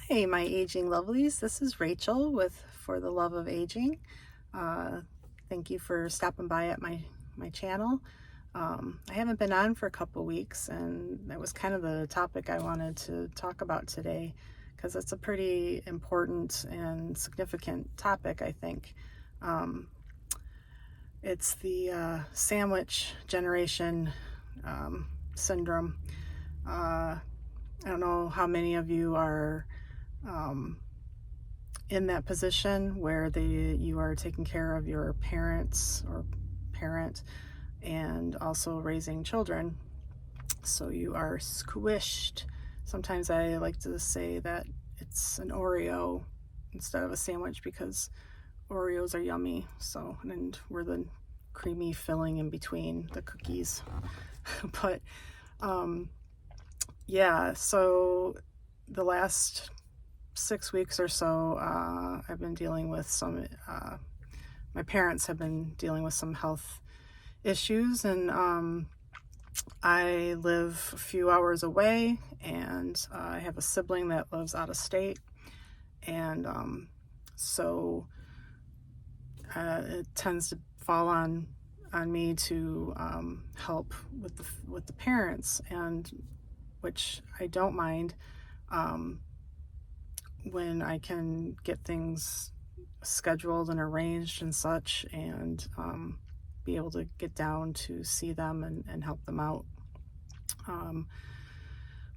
Hey, my aging lovelies. This is Rachel with For the Love of Aging. Uh, Thank you for stopping by at my channel. I haven't been on for a couple weeks, and that was kind of the topic I wanted to talk about today because it's a pretty important and significant topic, I think. Um, it's the sandwich generation syndrome. I don't know how many of you are um, in that position where you are taking care of your parents or parent and also raising children. So you are squished. Sometimes I like to say that it's an Oreo instead of a sandwich because Oreos are yummy. So, and we're the creamy filling in between the cookies. But um, yeah, so the last 6 weeks or so, I've been dealing with my parents have been dealing with some health issues, and I live a few hours away, and I have a sibling that lives out of state, and so it tends to fall on me to help with the parents, and which I don't mind. When I can get things scheduled and arranged and such, and be able to get down to see them and help them out.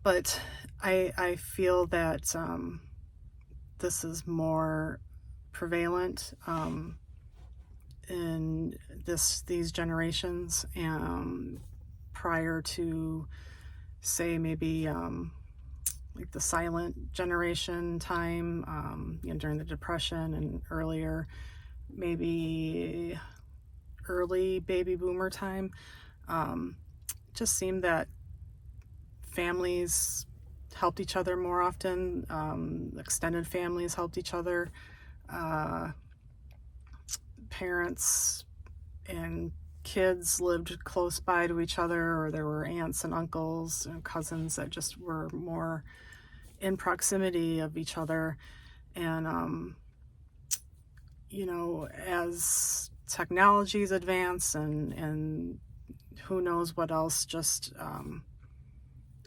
But I feel that this is more prevalent in these generations, prior to, say, maybe like the silent generation time, during the Depression and earlier, maybe early baby boomer time. Just seemed that families helped each other more often. Extended families helped each other. Parents and kids lived close by to each other, or there were aunts and uncles and cousins that just were more in proximity of each other. And as technologies advance and who knows what else, just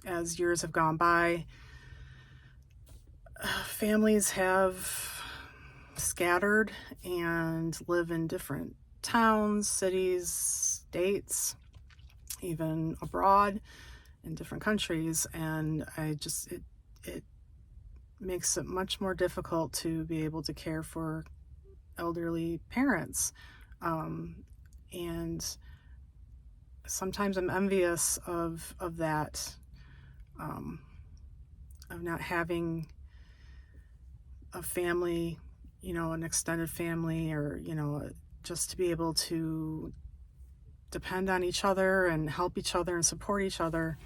as years have gone by, families have scattered and live in different towns, cities, states, even abroad in different countries, and it makes it much more difficult to be able to care for elderly parents. And sometimes I'm envious of that, of not having a family, an extended family, or, just to be able to depend on each other and help each other and support each other.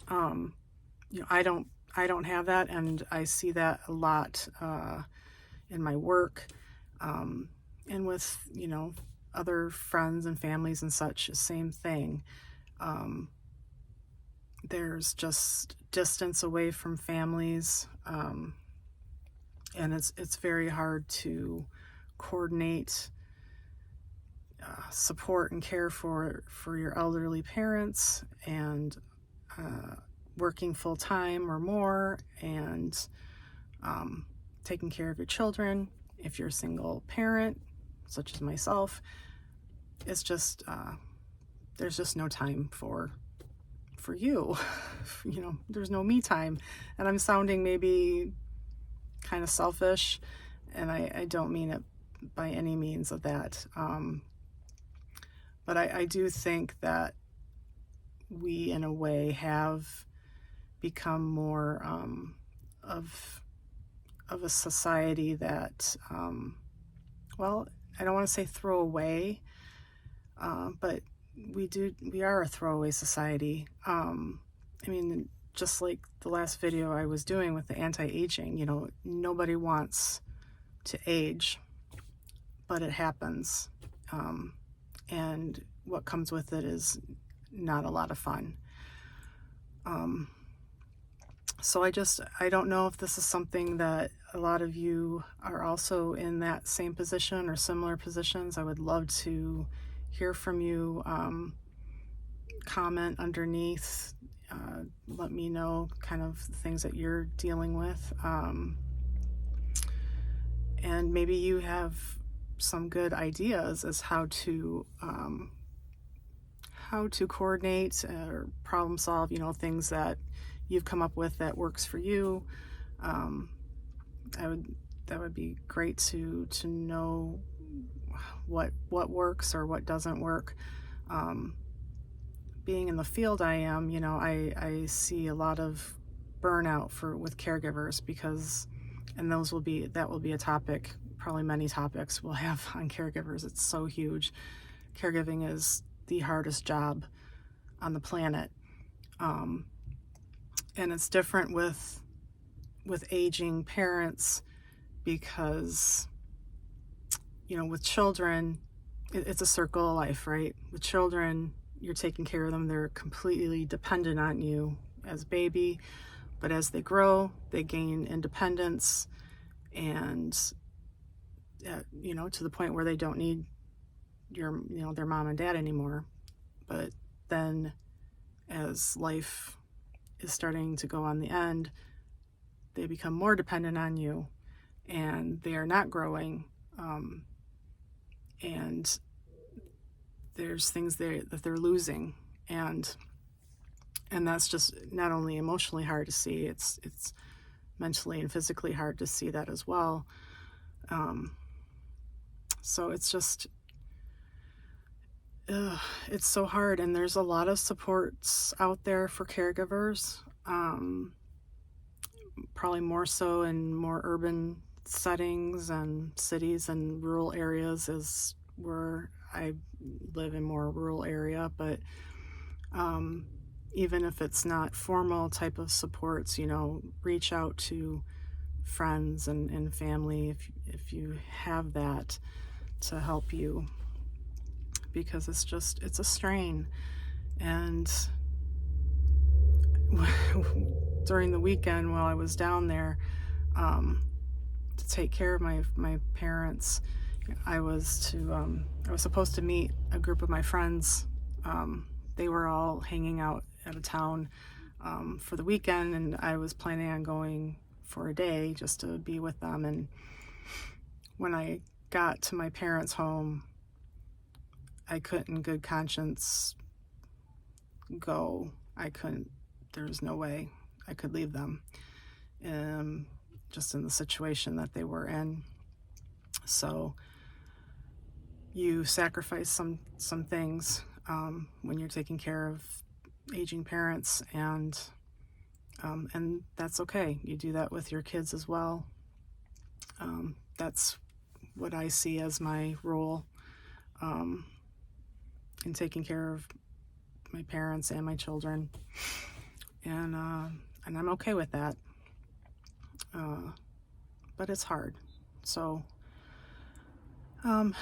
I don't have that, and I see that a lot in my work, and with other friends and families and such. Same thing. There's just distance away from families, and it's very hard to coordinate support and care for your elderly parents, and working full time or more, and taking care of your children. If you're a single parent, such as myself, it's just there's just no time for you. There's no me time, and I'm sounding maybe kind of selfish, and I don't mean it by any means of that. But I do think that we, in a way, have become more of a society that, well, I don't want to say throw away, but we are a throwaway society. I mean, just like the last video I was doing with the anti-aging, nobody wants to age, but it happens. And what comes with it is not a lot of fun. So I don't know if this is something that a lot of you are also in that same position or similar positions. I would love to hear from you. Comment underneath. Let me know kind of the things that you're dealing with. And maybe you have some good ideas as how to coordinate or problem solve, things that you've come up with that works for you. That would be great to know what works or what doesn't work. Being in the field I am, I see a lot of burnout with caregivers because, and that will be a topic, probably many topics we'll have on caregivers. It's so huge. Caregiving is the hardest job on the planet. And it's different with aging parents because, with children, it's a circle of life, right? With children, you're taking care of them. They're completely dependent on you as baby, but as they grow, they gain independence and, to the point where they don't need their mom and dad anymore. But then as life is starting to go on the end, they become more dependent on you and they are not growing. And there's things that they're losing. And that's just not only emotionally hard to see, it's mentally and physically hard to see that as well. So it's just, it's so hard, and there's a lot of supports out there for caregivers, probably more so in more urban settings and cities, and rural areas is where I live, in more rural area. But even if it's not formal type of supports, reach out to friends and family if you have that to help you, because it's a strain. And during the weekend while I was down there to take care of my parents, I was supposed to meet a group of my friends. They were all hanging out at a town for the weekend, and I was planning on going for a day just to be with them. And when I got to my parents' home, I couldn't in good conscience go. There was no way I could leave them, just in the situation that they were in. So you sacrifice some things when you're taking care of aging parents, and that's okay. You do that with your kids as well. That's what I see as my role in taking care of my parents and my children, and I'm okay with that. But it's hard. So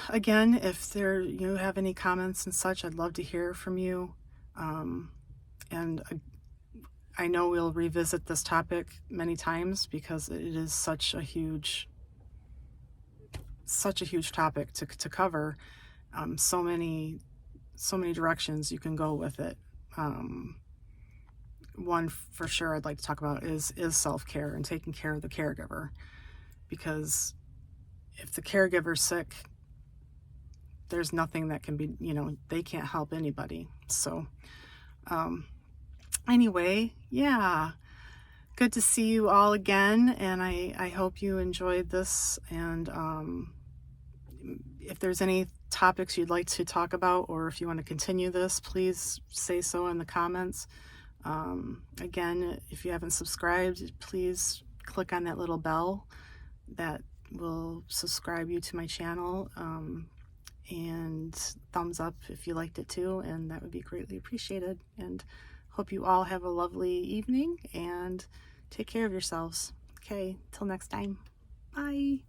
again, if you have any comments and such, I'd love to hear from you. And I know we'll revisit this topic many times because it is such a huge topic to cover. So many directions you can go with it. One for sure I'd like to talk about is self-care and taking care of the caregiver, because if the caregiver's sick, there's nothing that can be, they can't help anybody. So anyway, yeah, good to see you all again, and I hope you enjoyed this. And if there's any topics you'd like to talk about, or if you want to continue this, please say so in the comments. Again, if you haven't subscribed, please click on that little bell that will subscribe you to my channel, and thumbs up if you liked it too, and that would be greatly appreciated. And hope you all have a lovely evening and take care of yourselves. Okay, till next time. Bye.